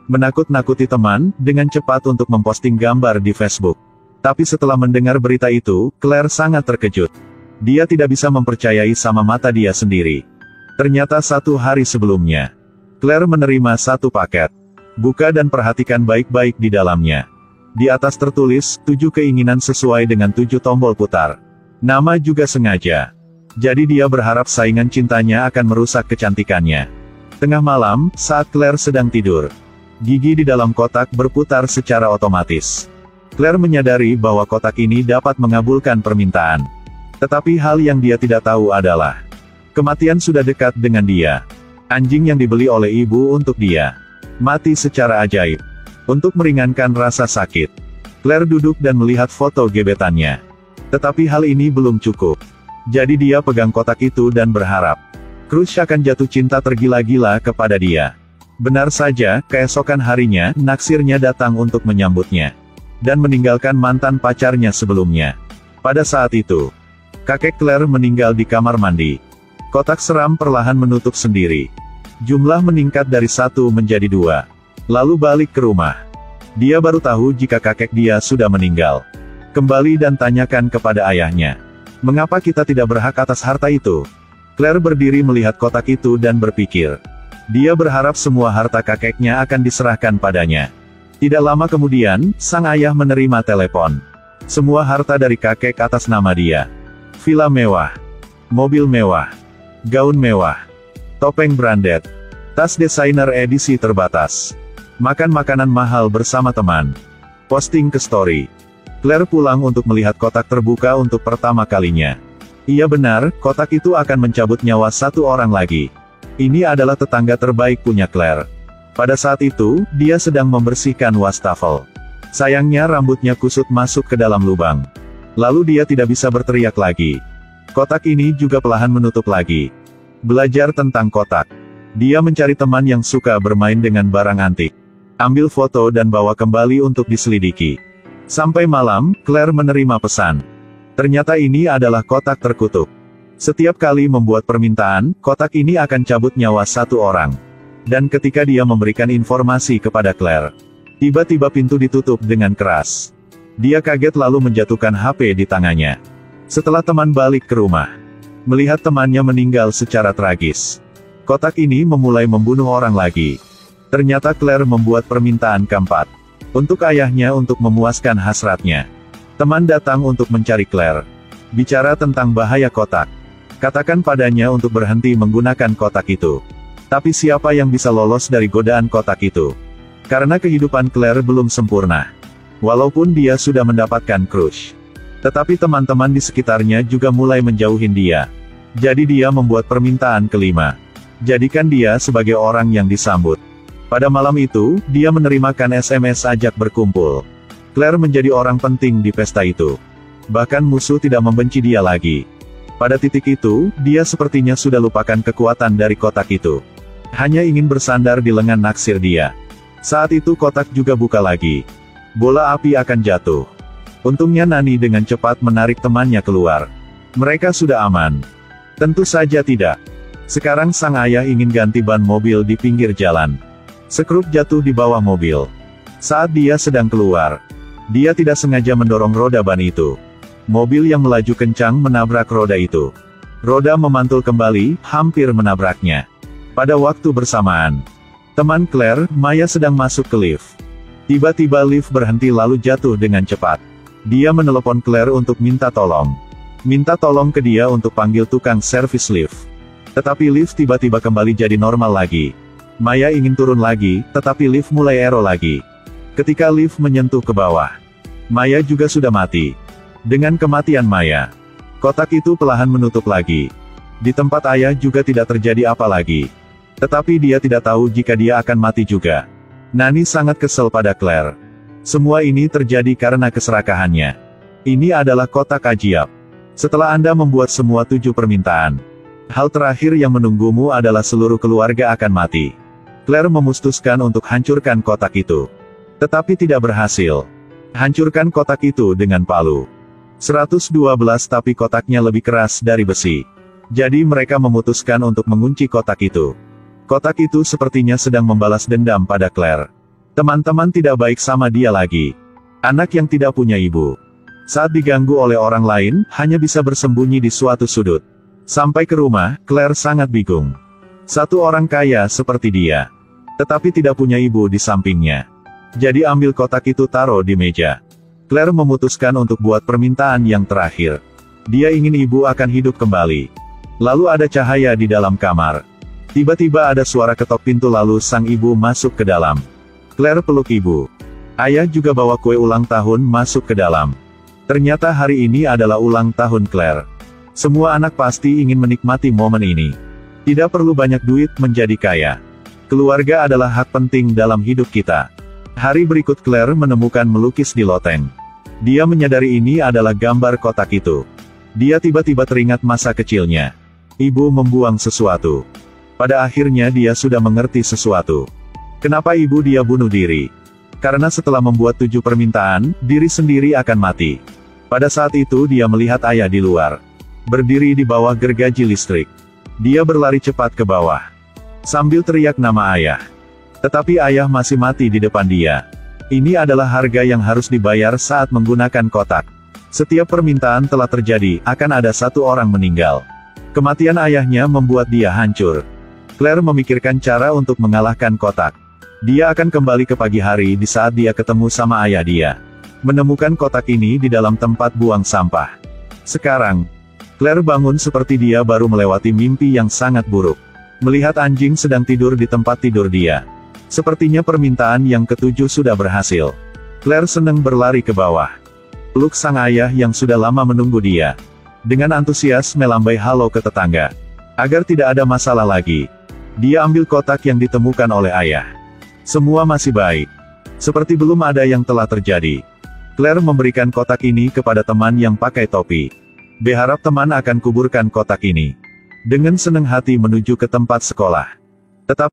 menakut-nakuti teman, dengan cepat untuk memposting gambar di Facebook. Tapi setelah mendengar berita itu, Claire sangat terkejut. Dia tidak bisa mempercayai sama mata dia sendiri. Ternyata 1 hari sebelumnya, Claire menerima 1 paket. Buka dan perhatikan baik-baik di dalamnya. Di atas tertulis, 7 keinginan sesuai dengan 7 tombol putar. Nama juga sengaja. Jadi dia berharap saingan cintanya akan merusak kecantikannya. Tengah malam, saat Claire sedang tidur, gigi di dalam kotak berputar secara otomatis. Claire menyadari bahwa kotak ini dapat mengabulkan permintaan. Tetapi hal yang dia tidak tahu adalah, kematian sudah dekat dengan dia. Anjing yang dibeli oleh ibu untuk dia mati secara ajaib. Untuk meringankan rasa sakit, Claire duduk dan melihat foto gebetannya. Tetapi hal ini belum cukup. Jadi dia pegang kotak itu dan berharap Crush akan jatuh cinta tergila-gila kepada dia. Benar saja, keesokan harinya, naksirnya datang untuk menyambutnya. Dan meninggalkan mantan pacarnya sebelumnya. Pada saat itu, kakek Claire meninggal di kamar mandi. Kotak seram perlahan menutup sendiri. Jumlah meningkat dari 1 menjadi 2. Lalu balik ke rumah. Dia baru tahu jika kakek dia sudah meninggal. Kembali dan tanyakan kepada ayahnya. Mengapa kita tidak berhak atas harta itu? Claire berdiri melihat kotak itu dan berpikir. Dia berharap semua harta kakeknya akan diserahkan padanya. Tidak lama kemudian, sang ayah menerima telepon. Semua harta dari kakek atas nama dia. Villa mewah, mobil mewah, gaun mewah, topeng branded, tas desainer edisi terbatas, makan makanan mahal bersama teman, posting ke story. Claire pulang untuk melihat kotak terbuka untuk pertama kalinya. Iya benar, kotak itu akan mencabut nyawa 1 orang lagi. Ini adalah tetangga terbaik punya Claire. Pada saat itu, dia sedang membersihkan wastafel. Sayangnya rambutnya kusut masuk ke dalam lubang. Lalu dia tidak bisa berteriak lagi. Kotak ini juga perlahan menutup lagi. Belajar tentang kotak. Dia mencari teman yang suka bermain dengan barang antik. Ambil foto dan bawa kembali untuk diselidiki. Sampai malam, Claire menerima pesan. Ternyata ini adalah kotak terkutuk. Setiap kali membuat permintaan, kotak ini akan cabut nyawa 1 orang. Dan ketika dia memberikan informasi kepada Claire, tiba-tiba pintu ditutup dengan keras. Dia kaget lalu menjatuhkan HP di tangannya. Setelah teman balik ke rumah, melihat temannya meninggal secara tragis, kotak ini memulai membunuh orang lagi. Ternyata Claire membuat permintaan keempat. Untuk ayahnya untuk memuaskan hasratnya. Teman datang untuk mencari Claire. Bicara tentang bahaya kotak. Katakan padanya untuk berhenti menggunakan kotak itu. Tapi siapa yang bisa lolos dari godaan kotak itu? Karena kehidupan Claire belum sempurna. Walaupun dia sudah mendapatkan crush. Tetapi teman-teman di sekitarnya juga mulai menjauhin dia. Jadi dia membuat permintaan kelima. Jadikan dia sebagai orang yang disambut. Pada malam itu, dia menerimakan SMS ajak berkumpul. Claire menjadi orang penting di pesta itu. Bahkan musuh tidak membenci dia lagi. Pada titik itu, dia sepertinya sudah lupakan kekuatan dari kotak itu. Hanya ingin bersandar di lengan naksir dia. Saat itu kotak juga buka lagi. Bola api akan jatuh. Untungnya Nani dengan cepat menarik temannya keluar. Mereka sudah aman. Tentu saja tidak. Sekarang sang ayah ingin ganti ban mobil di pinggir jalan. Sekrup jatuh di bawah mobil. Saat dia sedang keluar, dia tidak sengaja mendorong roda ban itu. Mobil yang melaju kencang menabrak roda itu. Roda memantul kembali, hampir menabraknya. Pada waktu bersamaan, teman Claire, Maya sedang masuk ke lift. Tiba-tiba lift berhenti lalu jatuh dengan cepat. Dia menelepon Claire untuk minta tolong. Minta tolong ke dia untuk panggil tukang servis lift. Tetapi lift tiba-tiba kembali jadi normal lagi. Maya ingin turun lagi, tetapi lift mulai error lagi. Ketika lift menyentuh ke bawah, Maya juga sudah mati. Dengan kematian Maya, kotak itu perlahan menutup lagi. Di tempat ayah juga tidak terjadi apa lagi. Tetapi dia tidak tahu jika dia akan mati juga. Nani sangat kesal pada Claire. Semua ini terjadi karena keserakahannya. Ini adalah kotak ajaib. Setelah Anda membuat semua 7 permintaan, hal terakhir yang menunggumu adalah seluruh keluarga akan mati. Claire memutuskan untuk hancurkan kotak itu. Tetapi tidak berhasil. Hancurkan kotak itu dengan palu. 112 tapi kotaknya lebih keras dari besi. Jadi mereka memutuskan untuk mengunci kotak itu. Kotak itu sepertinya sedang membalas dendam pada Claire. Teman-teman tidak baik sama dia lagi. Anak yang tidak punya ibu. Saat diganggu oleh orang lain, hanya bisa bersembunyi di suatu sudut. Sampai ke rumah, Claire sangat bingung. Satu orang kaya seperti dia. Tetapi tidak punya ibu di sampingnya. Jadi ambil kotak itu taruh di meja. Claire memutuskan untuk buat permintaan yang terakhir. Dia ingin ibu akan hidup kembali. Lalu ada cahaya di dalam kamar. Tiba-tiba ada suara ketok pintu lalu sang ibu masuk ke dalam. Claire peluk ibu. Ayah juga bawa kue ulang tahun masuk ke dalam. Ternyata hari ini adalah ulang tahun Claire. Semua anak pasti ingin menikmati momen ini. Tidak perlu banyak duit menjadi kaya. Keluarga adalah hak penting dalam hidup kita. Hari berikut Claire menemukan melukis di loteng. Dia menyadari ini adalah gambar kotak itu. Dia tiba-tiba teringat masa kecilnya. Ibu membuang sesuatu. Pada akhirnya dia sudah mengerti sesuatu. Kenapa ibu dia bunuh diri? Karena setelah membuat 7 permintaan, diri sendiri akan mati. Pada saat itu dia melihat ayah di luar. Berdiri di bawah gergaji listrik. Dia berlari cepat ke bawah. Sambil teriak nama ayah. Tetapi ayah masih mati di depan dia. Ini adalah harga yang harus dibayar saat menggunakan kotak. Setiap permintaan telah terjadi, akan ada satu orang meninggal. Kematian ayahnya membuat dia hancur. Claire memikirkan cara untuk mengalahkan kotak. Dia akan kembali ke pagi hari di saat dia ketemu sama ayah dia. Menemukan kotak ini di dalam tempat buang sampah. Sekarang, Claire bangun seperti dia baru melewati mimpi yang sangat buruk. Melihat anjing sedang tidur di tempat tidur dia. Sepertinya permintaan yang ketujuh sudah berhasil. Claire senang berlari ke bawah. Peluk sang ayah yang sudah lama menunggu dia. Dengan antusias melambai halo ke tetangga. Agar tidak ada masalah lagi. Dia ambil kotak yang ditemukan oleh ayah. Semua masih baik. Seperti belum ada yang telah terjadi. Claire memberikan kotak ini kepada teman yang pakai topi. Berharap teman akan kuburkan kotak ini. Dengan senang hati menuju ke tempat sekolah. Tetapi